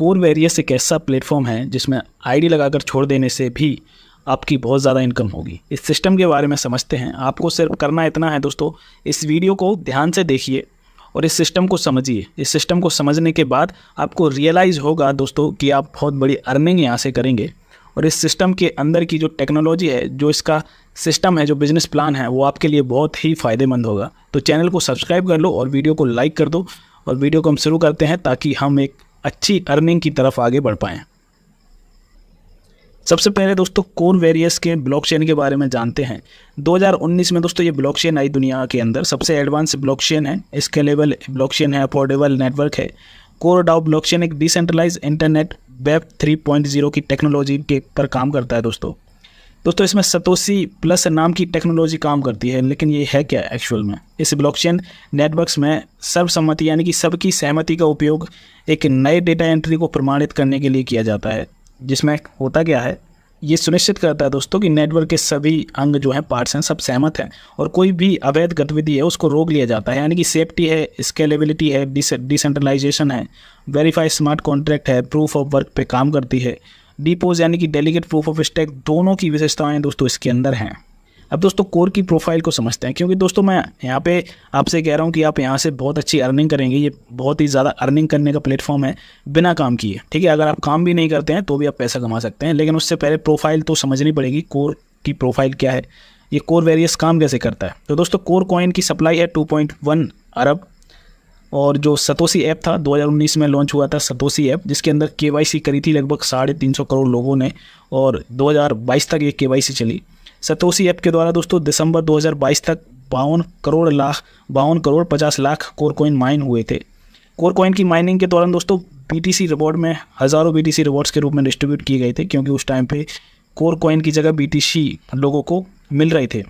Core various एक ऐसा platform है जिसमें आईडी लगाकर छोड़ देने से भी आपकी बहुत ज़्यादा इनकम होगी। इस सिस्टम के बारे में समझते हैं। आपको सिर्फ करना इतना है दोस्तों, इस वीडियो को ध्यान से देखिए और इस सिस्टम को समझिए। इस सिस्टम को समझने के बाद आपको रियलाइज़ होगा दोस्तों कि आप बहुत बड़ी अर्निंग यहाँ से करेंगे। और इस सिस्टम के अंदर की जो टेक्नोलॉजी है, जो इसका सिस्टम है, जो बिज़नेस प्लान है, वो आपके लिए बहुत ही फ़ायदेमंद होगा। तो चैनल को सब्सक्राइब कर लो और वीडियो को लाइक कर दो। और वीडियो को हम शुरू करते हैं ताकि हम एक अच्छी अर्निंग की तरफ आगे बढ़ पाएँ। सबसे पहले दोस्तों कोर वेरियस के ब्लॉकचेन के बारे में जानते हैं। 2019 में दोस्तों ये ब्लॉकचेन आई दुनिया के अंदर। सबसे एडवांस ब्लॉकचेन है, स्केलेबल ब्लॉकचेन है, अफोर्डेबल नेटवर्क है। कोर डाओ ब्लॉकचेन एक डिसेंट्रलाइज इंटरनेट वेब 3.0 की टेक्नोलॉजी के पर काम करता है दोस्तों। इसमें सतोशी प्लस नाम की टेक्नोलॉजी काम करती है, लेकिन ये है क्या एक्चुअल में? इस ब्लॉकचेन नेटवर्क्स में सर्वसम्मति यानी कि सबकी सहमति का उपयोग एक नए डेटा एंट्री को प्रमाणित करने के लिए किया जाता है, जिसमें होता क्या है, ये सुनिश्चित करता है दोस्तों कि नेटवर्क के सभी अंग जो हैं, पार्ट्स हैं, सब सहमत हैं और कोई भी अवैध गतिविधि है उसको रोक लिया जाता है। यानी कि सेफ्टी है, स्केलेबिलिटी है, डिसेंट्रलाइजेशन है, वेरीफाई स्मार्ट कॉन्ट्रैक्ट है, प्रूफ ऑफ वर्क पे काम करती है, डिपोज यानी कि डेलीगेट प्रूफ ऑफ स्टेक, दोनों की विशेषताएं दोस्तों इसके अंदर हैं। अब दोस्तों कोर की प्रोफाइल को समझते हैं, क्योंकि दोस्तों मैं यहाँ पे आपसे कह रहा हूँ कि आप यहाँ से बहुत अच्छी अर्निंग करेंगे। ये बहुत ही ज़्यादा अर्निंग करने का प्लेटफॉर्म है बिना काम किए, ठीक है। अगर आप काम भी नहीं करते हैं तो भी आप पैसा कमा सकते हैं, लेकिन उससे पहले प्रोफाइल तो समझनी पड़ेगी। कोर की प्रोफाइल क्या है, ये कोर वेरियस काम कैसे करता है। तो दोस्तों कोर कॉइन की सप्लाई है 2.1 अरब। और जो सतोशी ऐप था 2019 में लॉन्च हुआ था सतोशी ऐप, जिसके अंदर KYC करी थी लगभग 350 करोड़ लोगों ने, और 2022 तक ये KYC चली। सतोशी ऐप के द्वारा दोस्तों दिसंबर 2022 तक 52 crore 50 lakh core coin mine हुए थे। कोर कॉइन की माइनिंग के दौरान दोस्तों BTC रिवॉर्ड में हज़ारों BTC रिवॉर्ड्स के रूप में डिस्ट्रीब्यूट किए गए थे, क्योंकि उस टाइम पे कोर कॉइन की जगह BTC लोगों को मिल रहे थे।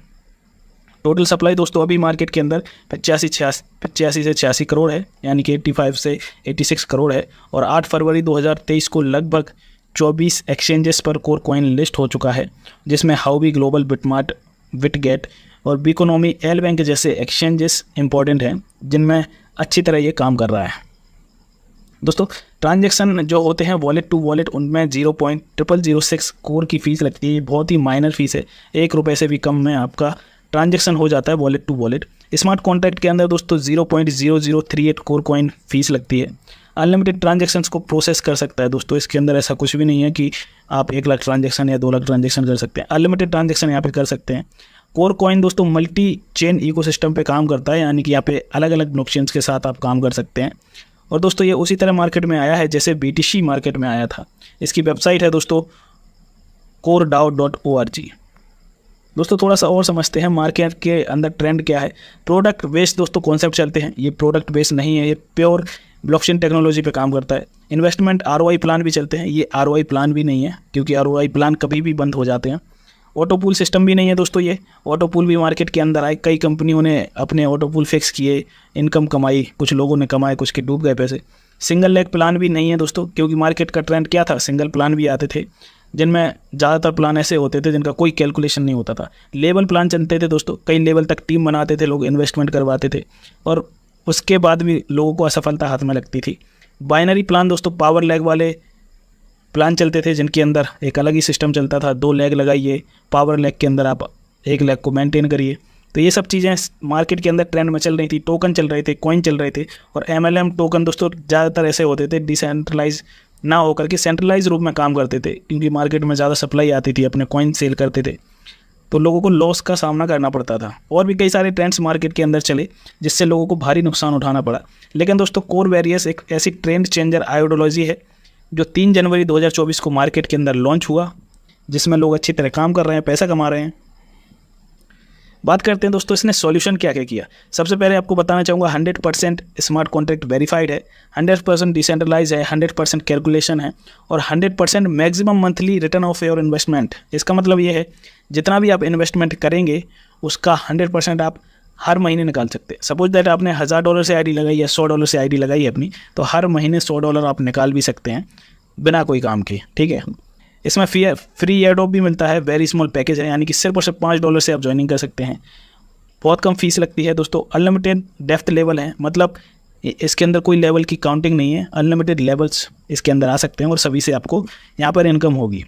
टोटल सप्लाई दोस्तों अभी मार्केट के अंदर 85 से 86 करोड़ है, यानी कि 85 से 86 करोड़ है। और 8 फरवरी 2023 को लगभग 24 एक्सचेंजेस पर कोर कॉइन लिस्ट हो चुका है, जिसमें हाउबी ग्लोबल, बिटमार्ट, बिटगेट और बिकोनॉमी, एल बैंक जैसे एक्सचेंजेस इंपॉर्टेंट हैं, जिनमें अच्छी तरह ये काम कर रहा है। दोस्तों ट्रांजैक्शन जो होते हैं वॉलेट टू वॉलेट, उनमें 0.0006 कोर की फ़ीस लगती है। बहुत ही माइनर फीस है, 1 रुपये से भी कम में आपका ट्रांजैक्शन हो जाता है wallet to wallet. Smart contract के अंदर दोस्तों 0.0038 कोर कॉइन फीस लगती है। अनलिमिटेड ट्रांजैक्शंस को प्रोसेस कर सकता है दोस्तों। इसके अंदर ऐसा कुछ भी नहीं है कि आप 1 लाख ट्रांजैक्शन या 2 लाख ट्रांजैक्शन कर सकते हैं। अनलिमिटेड ट्रांजैक्शन यहाँ पे कर सकते हैं। कोर कॉइन दोस्तों मल्टी चेन इकोसिस्टम पे काम करता है, यानी कि यहाँ पे अलग अलग ब्लॉकचेन्स के साथ आप काम कर सकते हैं। और दोस्तों ये उसी तरह मार्केट में आया है जैसे BTC मार्केट में आया था। इसकी वेबसाइट है दोस्तों coredao.org। दोस्तों थोड़ा सा और समझते हैं मार्केट के अंदर ट्रेंड क्या है। प्रोडक्ट बेस्ड दोस्तों कॉन्सेप्ट चलते हैं। ये प्रोडक्ट बेस्ड नहीं है, ये प्योर ब्लॉकचेन टेक्नोलॉजी पे काम करता है। इन्वेस्टमेंट ROI प्लान भी चलते हैं। ये ROI प्लान भी नहीं है, क्योंकि ROI प्लान कभी भी बंद हो जाते हैं। ऑटो पूल सिस्टम भी नहीं है दोस्तों। ये ऑटो पूल भी मार्केट के अंदर आए, कई कंपनियों ने अपने ऑटो पूल फिक्स किए, इनकम कमाई, कुछ लोगों ने कमाए, कुछ के डूब गए पैसे। सिंगल लेग प्लान भी नहीं है दोस्तों, क्योंकि मार्केट का ट्रेंड क्या था, सिंगल प्लान भी आते थे, जिनमें ज़्यादातर प्लान ऐसे होते थे जिनका कोई कैलकुलेशन नहीं होता था। लेवल प्लान चलते थे दोस्तों, कई लेवल तक टीम बनाते थे लोग, इन्वेस्टमेंट करवाते थे और उसके बाद भी लोगों को असफलता हाथ में लगती थी। बाइनरी प्लान दोस्तों पावर लैग वाले प्लान चलते थे, जिनके अंदर एक अलग ही सिस्टम चलता था। 2 लैग लगाइए, पावर लैग के अंदर आप 1 लैग को मेंटेन करिए। तो ये सब चीज़ें मार्केट के अंदर ट्रेंड में चल रही थी। टोकन चल रहे थे, कॉइन चल रहे थे। और MLM टोकन दोस्तों ज़्यादातर ऐसे होते थे डिसेंट्रलाइज ना होकर के सेंट्रलाइज रूप में काम करते थे, क्योंकि मार्केट में ज़्यादा सप्लाई आती थी, अपने कॉइन सेल करते थे, तो लोगों को लॉस का सामना करना पड़ता था। और भी कई सारे ट्रेंड्स मार्केट के अंदर चले, जिससे लोगों को भारी नुकसान उठाना पड़ा। लेकिन दोस्तों कोर वेरियस एक ऐसी ट्रेंड चेंजर आइडियोलॉजी है जो 3 जनवरी 2024 को मार्केट के अंदर लॉन्च हुआ, जिसमें लोग अच्छी तरह काम कर रहे हैं, पैसा कमा रहे हैं। बात करते हैं दोस्तों इसने सॉल्यूशन क्या क्या किया। सबसे पहले आपको बताना चाहूँगा 100% स्मार्ट कॉन्ट्रैक्ट वेरीफाइड है, 100% डिसेंट्रलाइज है, 100% कैलकुलेशन है और 100% maximum monthly return of your investment. इसका मतलब ये है जितना भी आप इन्वेस्टमेंट करेंगे उसका 100% आप हर महीने निकाल सकते हैं। सपोज दैट आपने $1000 से आईडी लगाई या $100 से आईडी लगाई है अपनी, तो हर महीने $100 आप निकाल भी सकते हैं बिना कोई काम के, ठीक है। इसमें फ्री एयरड्रॉप भी मिलता है, वेरी स्मॉल पैकेज है, यानी कि सिर्फ और सिर्फ $5 से आप ज्वाइनिंग कर सकते हैं। बहुत कम फीस लगती है दोस्तों। अनलिमिटेड डेप्थ लेवल है, मतलब इसके अंदर कोई लेवल की काउंटिंग नहीं है, अनलिमिटेड लेवल्स इसके अंदर आ सकते हैं और सभी से आपको यहाँ पर इनकम होगी।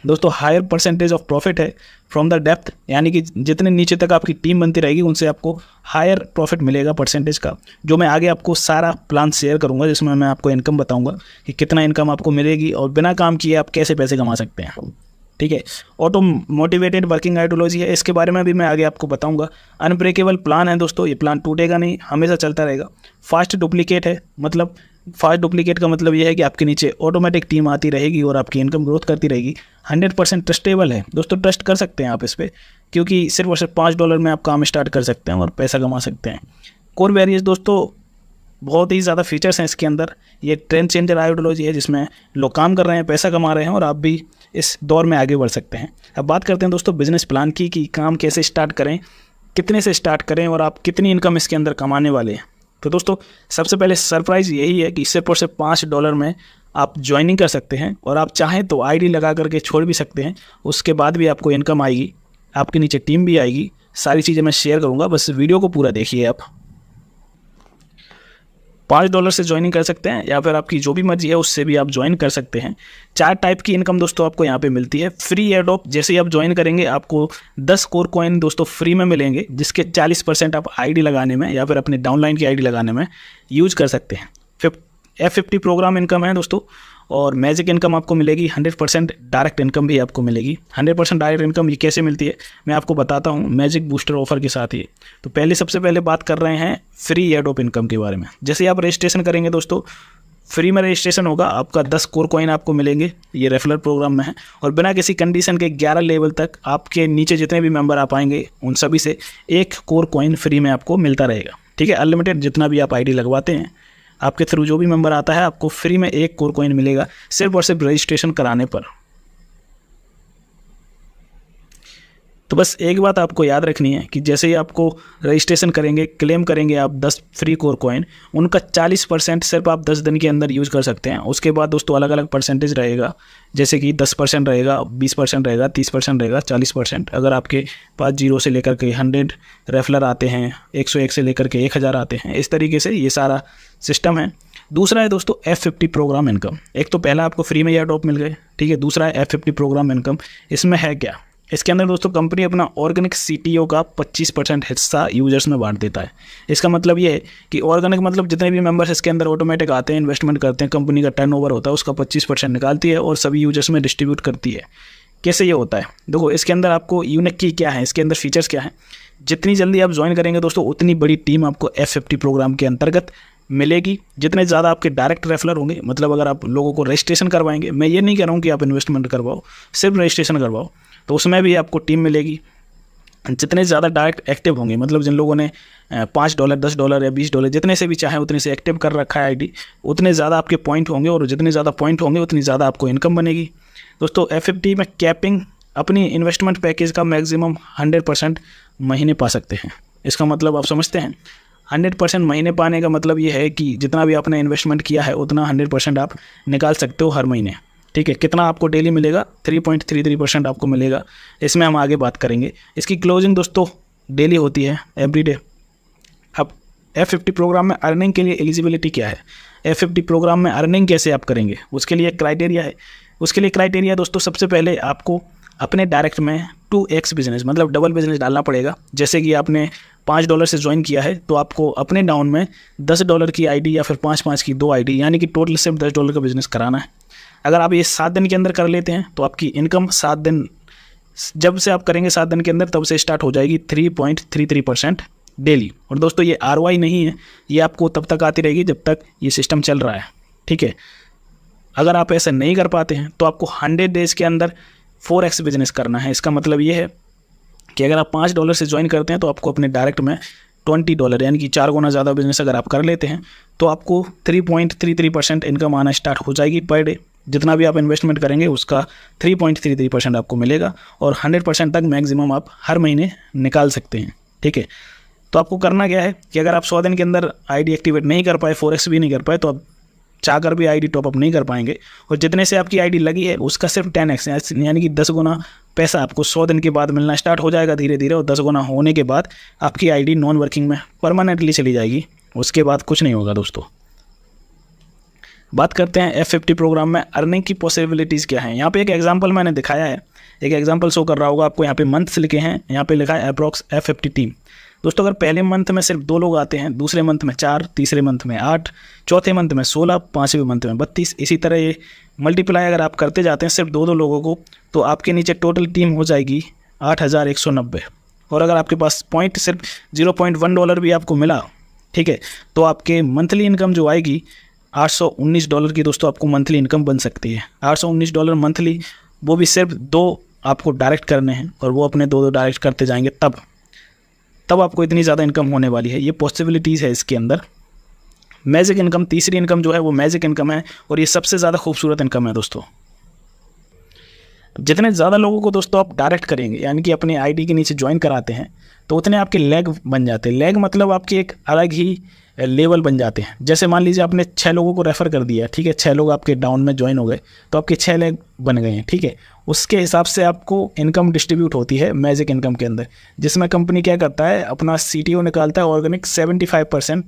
दोस्तों हायर परसेंटेज ऑफ प्रॉफिट है फ्रॉम द डेप्थ, यानी कि जितने नीचे तक आपकी टीम बनती रहेगी उनसे आपको हायर प्रॉफिट मिलेगा परसेंटेज का, जो मैं आगे आपको सारा प्लान शेयर करूंगा, जिसमें मैं आपको इनकम बताऊंगा कि कितना इनकम आपको मिलेगी और बिना काम किए आप कैसे पैसे कमा सकते हैं। ठीक है, ऑटो मोटिवेटेड वर्किंग आइडियोलॉजी है, इसके बारे में भी मैं आगे आपको बताऊंगा। अनब्रेकेबल प्लान है दोस्तों, ये प्लान टूटेगा नहीं, हमेशा चलता रहेगा। फास्ट डुप्लीकेट है, मतलब फास्ट डुप्लीकेट का मतलब ये है कि आपके नीचे ऑटोमेटिक टीम आती रहेगी और आपकी इनकम ग्रोथ करती रहेगी। 100% ट्रस्टेबल है दोस्तों, ट्रस्ट कर सकते हैं आप इस पर, क्योंकि सिर्फ और सिर्फ $5 में आप काम स्टार्ट कर सकते हैं और पैसा कमा सकते हैं। कोर वेरियस दोस्तों बहुत ही ज़्यादा फीचर्स हैं इसके अंदर, ये ट्रेंड चेंजर आइडियोलॉजी है जिसमें लोग काम कर रहे हैं, पैसा कमा रहे हैं और आप भी इस दौर में आगे बढ़ सकते हैं। अब बात करते हैं दोस्तों बिजनेस प्लान की, कि काम कैसे स्टार्ट करें, कितने से स्टार्ट करें और आप कितनी इनकम इसके अंदर कमाने वाले हैं। तो दोस्तों सबसे पहले सरप्राइज़ यही है कि सिर्फ और सिर्फ $5 में आप ज्वाइनिंग कर सकते हैं और आप चाहें तो आईडी लगा करके छोड़ भी सकते हैं, उसके बाद भी आपको इनकम आएगी, आपके नीचे टीम भी आएगी। सारी चीज़ें मैं शेयर करूँगा, बस वीडियो को पूरा देखिए। आप $5 से ज्वाइनिंग कर सकते हैं या फिर आपकी जो भी मर्जी है उससे भी आप ज्वाइन कर सकते हैं। 4 टाइप की इनकम दोस्तों आपको यहाँ पे मिलती है। फ्री एयरड्रॉप, जैसे ही आप ज्वाइन करेंगे आपको 10 कोर कॉइन दोस्तों फ्री में मिलेंगे, जिसके 40% आप आईडी लगाने में या फिर अपने डाउनलाइन की आईडी लगाने में यूज कर सकते हैं। F50 प्रोग्राम इनकम है दोस्तों, और मैजिक इनकम आपको मिलेगी। 100% डायरेक्ट इनकम भी आपको मिलेगी। 100% डायरेक्ट इनकम ये कैसे मिलती है मैं आपको बताता हूँ, मैजिक बूस्टर ऑफर के साथ ही। तो सबसे पहले बात कर रहे हैं फ्री एयरड्रॉप इनकम के बारे में। जैसे आप रजिस्ट्रेशन करेंगे दोस्तों, फ्री में रजिस्ट्रेशन होगा, आपका 10 कोर कॉइन आपको मिलेंगे, ये रेफरल प्रोग्राम में है, और बिना किसी कंडीशन के 11 लेवल तक आपके नीचे जितने भी मेंबर आप आएंगे उन सभी से 1 कोर कॉइन फ्री में आपको मिलता रहेगा। ठीक है, अनलिमिटेड जितना भी आप आईडी लगवाते हैं, आपके थ्रू जो भी मेंबर आता है आपको फ्री में 1 कोर कॉइन मिलेगा, सिर्फ और सिर्फ रजिस्ट्रेशन कराने पर। तो बस एक बात आपको याद रखनी है कि जैसे ही आपको रजिस्ट्रेशन करेंगे, क्लेम करेंगे आप 10 फ्री कोर कॉइन, उनका 40% सिर्फ आप 10 दिन के अंदर यूज़ कर सकते हैं। उसके बाद दोस्तों अलग अलग परसेंटेज रहेगा, जैसे कि 10% रहेगा, 20% रहेगा, 30% रहेगा, 40%। अगर आपके पास 0 से लेकर के 100 रेफलर आते हैं, 101 से लेकर के 1000 आते हैं, इस तरीके से ये सारा सिस्टम है। दूसरा है दोस्तों F50 प्रोग्राम इनकम। एक तो पहला आपको फ्री में एयरड्रॉप मिल गए, ठीक है। दूसरा है F50 प्रोग्राम इनकम। इसमें है क्या, इसके अंदर दोस्तों कंपनी अपना ऑर्गेनिक CTO का 25% हिस्सा यूजर्स में बांट देता है। इसका मतलब ये है कि ऑर्गेनिक मतलब जितने भी मेंबर्स इसके अंदर ऑटोमेटिक आते हैं, इन्वेस्टमेंट करते हैं, कंपनी का टर्नओवर होता है, उसका 25% निकालती है और सभी यूजर्स में डिस्ट्रीब्यूट करती है। कैसे ये होता है, देखो इसके अंदर आपको यूनिक की क्या है, इसके अंदर फीचर्स क्या है। जितनी जल्दी आप ज्वाइन करेंगे दोस्तों, उतनी बड़ी टीम आपको F50 प्रोग्राम के अंतर्गत मिलेगी। जितने ज़्यादा आपके डायरेक्ट रेफलर होंगे, मतलब अगर आप लोगों को रजिस्ट्रेशन करवाएंगे, मैं ये नहीं कह रहा हूँ कि आप इन्वेस्टमेंट करवाओ, सिर्फ रजिस्ट्रेशन करवाओ, तो उसमें भी आपको टीम मिलेगी। जितने ज़्यादा डायरेक्ट एक्टिव होंगे, मतलब जिन लोगों ने $5, $10 या $20 जितने से भी चाहे उतने से एक्टिव कर रखा है आईडी, उतने ज़्यादा आपके पॉइंट होंगे, और जितने ज़्यादा पॉइंट होंगे उतनी ज़्यादा आपको इनकम बनेगी। दोस्तों F50 में कैपिंग अपनी इन्वेस्टमेंट पैकेज का मैक्सिमम 100% महीने पा सकते हैं। इसका मतलब आप समझते हैं, 100% महीने पाने का मतलब ये है कि जितना भी आपने इन्वेस्टमेंट किया है उतना 100% आप निकाल सकते हो हर महीने। ठीक है, कितना आपको डेली मिलेगा, 3.33% आपको मिलेगा। इसमें हम आगे बात करेंगे। इसकी क्लोजिंग दोस्तों डेली होती है, एवरीडे। अब F50 प्रोग्राम में अर्निंग के लिए एलिजिबिलिटी क्या है, F50 प्रोग्राम में अर्निंग कैसे आप करेंगे, उसके लिए क्राइटेरिया है। उसके लिए क्राइटेरिया दोस्तों, सबसे पहले आपको अपने डायरेक्ट में 2x बिजनेस, मतलब डबल बिजनेस डालना पड़ेगा। जैसे कि आपने $5 से ज्वाइन किया है, तो आपको अपने डाउन में $10 की आईडी या फिर 5 की 2 आईडी, यानी कि टोटल सिर्फ $10 का बिजनेस कराना है। अगर आप ये 7 दिन के अंदर कर लेते हैं तो आपकी इनकम 7 दिन, जब से आप करेंगे 7 दिन के अंदर, तब से स्टार्ट हो जाएगी 3.33% डेली। और दोस्तों ये ROI नहीं है, ये आपको तब तक आती रहेगी जब तक ये सिस्टम चल रहा है। ठीक है, अगर आप ऐसा नहीं कर पाते हैं तो आपको 100 डेज़ के अंदर 4x बिजनेस करना है। इसका मतलब ये है कि अगर आप $5 से ज्वाइन करते हैं तो आपको अपने डायरेक्ट में $20, यानी कि 4 गुना ज़्यादा बिजनेस अगर आप कर लेते हैं तो आपको 3.33% इनकम आना स्टार्ट हो जाएगी पर डे। जितना भी आप इन्वेस्टमेंट करेंगे उसका 3.33% आपको मिलेगा, और 100% तक मैक्सिमम आप हर महीने निकाल सकते हैं। ठीक है, तो आपको करना क्या है कि अगर आप 100 दिन के अंदर आईडी एक्टिवेट नहीं कर पाए, 4x भी नहीं कर पाए, तो आप चाहकर भी आईडी टॉपअप नहीं कर पाएंगे। और जितने से आपकी आईडी लगी है उसका सिर्फ 10x, यानी कि 10 गुना पैसा आपको 100 दिन के बाद मिलना स्टार्ट हो जाएगा धीरे धीरे। और 10 गुना होने के बाद आपकी आईडी नॉन वर्किंग में परमानेंटली चली जाएगी। उसके बाद कुछ नहीं होगा दोस्तों। बात करते हैं F50 प्रोग्राम में अर्निंग की पॉसिबिलिटीज़ क्या हैं। यहाँ पे एक एग्जांपल मैंने दिखाया है, एक एग्जांपल शो कर रहा होगा आपको। यहाँ पे मंथ्स लिखे हैं, यहाँ पे लिखा है अप्रॉक्स F50 टीम। दोस्तों अगर पहले मंथ में सिर्फ 2 लोग आते हैं, दूसरे मंथ में 4, तीसरे मंथ में 8, चौथे मंथ में 16, पाँचवें मंथ में 32, इसी तरह ये मल्टीप्लाई अगर आप करते जाते हैं सिर्फ 2 लोगों को, तो आपके नीचे टोटल टीम हो जाएगी 8190। और अगर आपके पास पॉइंट सिर्फ $0.1 भी आपको मिला, ठीक है, तो आपके मंथली इनकम जो आएगी $819 की दोस्तों आपको मंथली इनकम बन सकती है। $819 मंथली, वो भी सिर्फ 2 आपको डायरेक्ट करने हैं और वो अपने 2 डायरेक्ट करते जाएंगे, तब आपको इतनी ज़्यादा इनकम होने वाली है। ये पॉसिबिलिटीज़ है इसके अंदर। मैजिक इनकम, तीसरी इनकम जो है वो मैजिक इनकम है और ये सबसे ज़्यादा खूबसूरत इनकम है दोस्तों। जितने ज़्यादा लोगों को दोस्तों आप डायरेक्ट करेंगे, यानी कि अपने आईडी के नीचे ज्वाइन कराते हैं, तो उतने आपके लेग बन जाते हैं। लेग मतलब आपकी एक अलग ही लेवल बन जाते हैं। जैसे मान लीजिए आपने 6 लोगों को रेफ़र कर दिया, ठीक है, 6 लोग आपके डाउन में ज्वाइन हो गए, तो आपके 6 लेग बन गए हैं, ठीक है। उसके हिसाब से आपको इनकम डिस्ट्रीब्यूट होती है मैजिक इनकम के अंदर, जिसमें कंपनी क्या करता है, अपना CTO निकालता है, ऑर्गेनिक 75%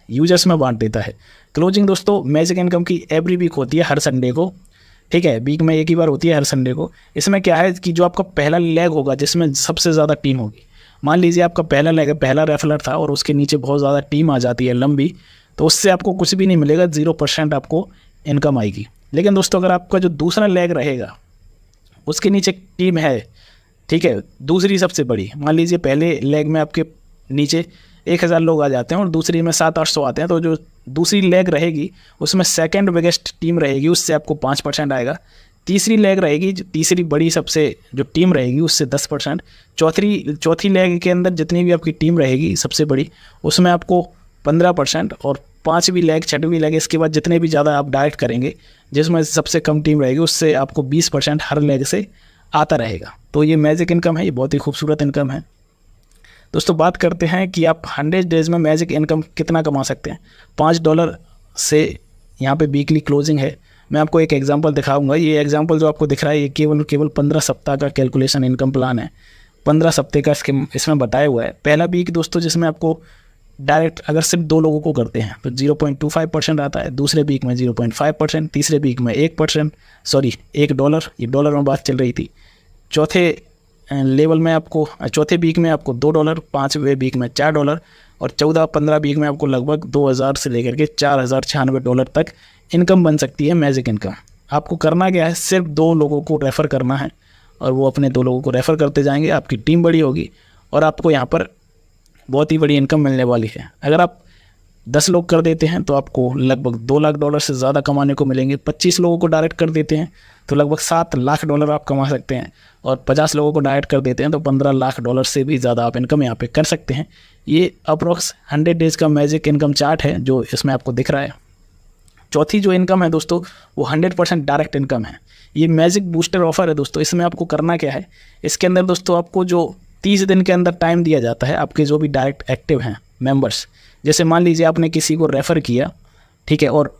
यूजर्स में बांट देता है। क्लोजिंग दोस्तों मैजिक इनकम की एवरी वीक होती है, हर संडे को, ठीक है, वीक में एक ही बार होती है, हर संडे को। इसमें क्या है कि जो आपका पहला लेग होगा जिसमें सबसे ज़्यादा टीम होगी, मान लीजिए आपका पहला लेग है, पहला रेफरर था और उसके नीचे बहुत ज़्यादा टीम आ जाती है लंबी, तो उससे आपको कुछ भी नहीं मिलेगा, 0% आपको इनकम आएगी। लेकिन दोस्तों अगर आपका जो दूसरा लेग रहेगा उसके नीचे टीम है, ठीक है, दूसरी सबसे बड़ी, मान लीजिए पहले लेग में आपके नीचे 1000 लोग आ जाते हैं और दूसरी में 700-800 आते हैं, तो जो दूसरी लेग रहेगी उसमें सेकंड बिगेस्ट टीम रहेगी, उससे आपको 5% आएगा। तीसरी लेग रहेगी, जो तीसरी बड़ी सबसे जो टीम रहेगी उससे 10%। चौथी लेग के अंदर जितनी भी आपकी टीम रहेगी सबसे बड़ी, उसमें आपको 15%। और 5वीं लेग, 6वीं लेग, इसके बाद जितने भी ज़्यादा आप डायरेक्ट करेंगे, जिसमें सबसे कम टीम रहेगी, उससे आपको 20% हर लेग से आता रहेगा। तो ये मैजिक इनकम है, ये बहुत ही खूबसूरत इनकम है दोस्तों। बात करते हैं कि आप 100 डेज़ में मैजिक इनकम कितना कमा सकते हैं। $5 से यहाँ पे वीकली क्लोजिंग है। मैं आपको एक एग्जांपल दिखाऊंगा। ये एग्जांपल जो आपको दिख रहा है ये केवल 15 सप्ताह का कैलकुलेशन इनकम प्लान है, 15 सप्ताह का इसमें बताया हुआ है। पहला वीक दोस्तों जिसमें आपको डायरेक्ट अगर सिर्फ 2 लोगों को करते हैं तो 0.25% आता है, दूसरे वीक में 0.5%, तीसरे वीक में 1%, सॉरी $1, ये डॉलर में बात चल रही थी। चौथे लेवल में आपको, चौथे वीक में आपको $2, 5वें वीक में $4 और 14-15 वीक में आपको लगभग 2000 से लेकर के $4096 तक इनकम बन सकती है, मैजिक इनकम। आपको करना क्या है, सिर्फ 2 लोगों को रेफ़र करना है और वो अपने 2 लोगों को रेफ़र करते जाएंगे, आपकी टीम बड़ी होगी और आपको यहाँ पर बहुत ही बड़ी इनकम मिलने वाली है। अगर आप 10 लोग कर देते हैं तो आपको लगभग $2 लाख से ज़्यादा कमाने को मिलेंगे। 25 लोगों को डायरेक्ट कर देते हैं तो लगभग $7 लाख आप कमा सकते हैं और 50 लोगों को डायरेक्ट कर देते हैं तो $15 लाख से भी ज़्यादा आप इनकम यहाँ पे कर सकते हैं। ये अप्रॉक्स 100 डेज़ का मैजिक इनकम चार्ट है जो इसमें आपको दिख रहा है। चौथी जो इनकम है दोस्तों वो 100% डायरेक्ट इनकम है। ये मैजिक बूस्टर ऑफर है दोस्तों। इसमें आपको करना क्या है, इसके अंदर दोस्तों आपको जो 30 दिन के अंदर टाइम दिया जाता है, आपके जो भी डायरेक्ट एक्टिव हैं मेंबर्स, जैसे मान लीजिए आपने किसी को रेफ़र किया, ठीक है, और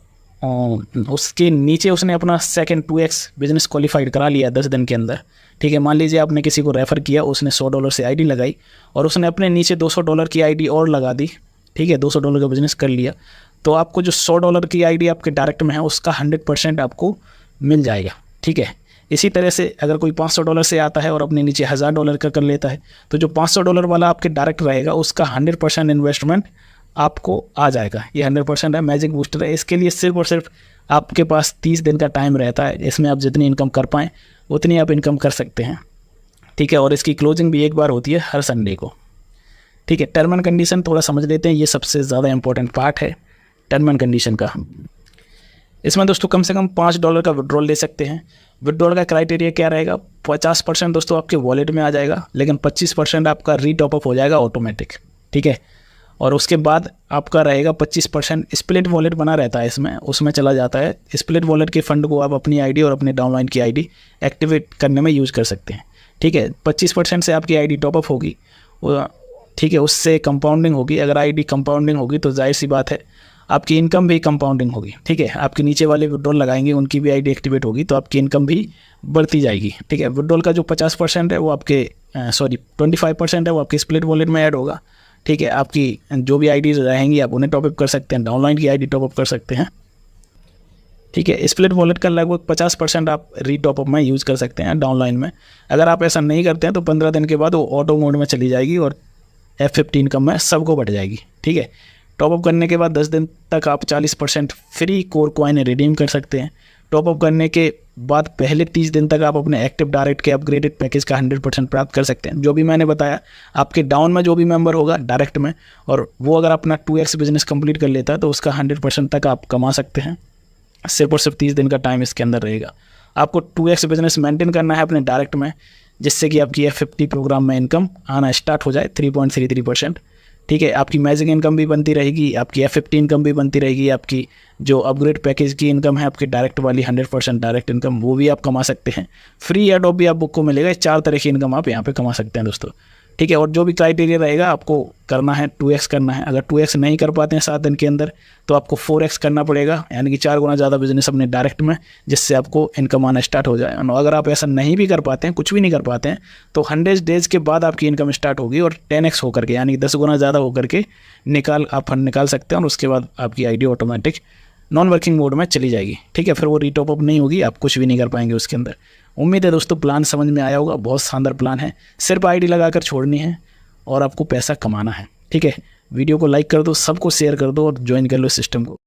उसके नीचे उसने अपना सेकंड 2x बिजनेस क्वालिफाइड करा लिया 10 दिन के अंदर, ठीक है। मान लीजिए आपने किसी को रेफ़र किया, उसने $100 से आईडी लगाई और उसने अपने नीचे $200 की आईडी और लगा दी, ठीक है, $200 का बिजनेस कर लिया, तो आपको जो $100 की आईडी आपके डायरेक्ट में है उसका 100% आपको मिल जाएगा, ठीक है। इसी तरह से अगर कोई $500 से आता है और अपने नीचे $1000 का कर लेता है तो जो $500 वाला आपके डायरेक्ट रहेगा उसका 100% इन्वेस्टमेंट आपको आ जाएगा। ये 100% है, मैजिक बूस्टर है। इसके लिए सिर्फ और सिर्फ आपके पास 30 दिन का टाइम रहता है। इसमें आप जितनी इनकम कर पाएँ उतनी आप इनकम कर सकते हैं, ठीक है। और इसकी क्लोजिंग भी एक बार होती है हर संडे को, ठीक है। टर्म एंड कंडीशन थोड़ा समझ लेते हैं, ये सबसे ज़्यादा इंपॉर्टेंट पार्ट है टर्म एंड कंडीशन का। इसमें दोस्तों कम से कम $5 का विड्रॉल ले सकते हैं। विड्रॉल का क्राइटेरिया क्या रहेगा, 50% दोस्तों आपके वॉलेट में आ जाएगा, लेकिन 25% आपका रीटॉपअप हो जाएगा ऑटोमेटिक, ठीक है। और उसके बाद आपका रहेगा 25% स्प्लिट वॉलेट बना रहता है इसमें, उसमें चला जाता है। स्प्लिट वॉलेट के फंड को आप अपनी आईडी और अपने डाउनलाइन की आईडी एक्टिवेट करने में यूज़ कर सकते हैं, ठीक है। 25% से आपकी आईडी टॉपअप होगी, ठीक है, उससे कंपाउंडिंग होगी। अगर आईडी कंपाउंडिंग होगी तो जाहिर सी बात है आपकी इनकम भी कंपाउंडिंग होगी, ठीक है। आपके नीचे वाले विड्रॉल लगाएंगे उनकी भी आईडी एक्टिवेट होगी तो आपकी इनकम भी बढ़ती जाएगी, ठीक है। विड्रॉल का जो 50% है वो आपके 25% है वो आपके स्प्लिट वॉलेट में ऐड होगा, ठीक है, आपकी जो भी आईडी रहेंगी आप उन्हें टॉपअप कर सकते हैं, डाउनलाइन की आईडी टॉपअप कर सकते हैं। ठीक है, स्प्लिट वॉलेट का लगभग 50% आप रीटॉपअप में यूज़ कर सकते हैं डाउनलाइन में। अगर आप ऐसा नहीं करते हैं तो 15 दिन के बाद वो ऑटो मोड में चली जाएगी और F15 इनकम में सबको बढ़ जाएगी। ठीक है, टॉपअप करने के बाद 10 दिन तक आप 40% फ्री कोर कॉइन रिडीम कर सकते हैं। टॉपअप करने के बाद पहले 30 दिन तक आप अपने एक्टिव डायरेक्ट के अपग्रेडेड पैकेज का 100% प्राप्त कर सकते हैं। जो भी मैंने बताया, आपके डाउन में जो भी मेंबर होगा डायरेक्ट में, और वो अगर अपना 2x बिजनेस कंप्लीट कर लेता है तो उसका 100% तक आप कमा सकते हैं। सिर्फ और सिर्फ 30 दिन का टाइम इसके अंदर रहेगा। आपको 2x बिजनेस मेंटेन करना है अपने डायरेक्ट में, जिससे कि आपकी F50 प्रोग्राम में इनकम आना स्टार्ट हो जाए 3.33%। ठीक है, आपकी मैजिक इनकम भी बनती रहेगी, आपकी F50 इनकम भी बनती रहेगी, आपकी जो अपग्रेड पैकेज की इनकम है आपकी डायरेक्ट वाली 100% डायरेक्ट इनकम, वो भी आप कमा सकते हैं। फ्री एडोप भी आप बुक को मिलेगा। 4 तरह की इनकम आप यहाँ पे कमा सकते हैं दोस्तों। ठीक है, और जो भी क्राइटेरिया रहेगा आपको करना है 2x करना है। अगर 2x नहीं कर पाते हैं 7 दिन के अंदर तो आपको 4x करना पड़ेगा, यानी कि 4 गुना ज़्यादा बिजनेस अपने डायरेक्ट में, जिससे आपको इनकम आना स्टार्ट हो जाए। और अगर आप ऐसा नहीं भी कर पाते हैं, कुछ भी नहीं कर पाते हैं, तो 100 डेज़ के बाद आपकी इनकम स्टार्ट होगी और 10x होकर के, यानी 10 गुना ज़्यादा होकर के आप फंड निकाल सकते हैं। और उसके बाद आपकी ID automatic non working mode में चली जाएगी। ठीक है, फिर वो रीटॉपअप नहीं होगी, आप कुछ भी नहीं कर पाएंगे उसके अंदर। उम्मीद है दोस्तों प्लान समझ में आया होगा। बहुत शानदार प्लान है, सिर्फ आईडी लगाकर छोड़नी है और आपको पैसा कमाना है। ठीक है, वीडियो को लाइक कर दो, सबको शेयर कर दो और ज्वाइन कर लो सिस्टम को।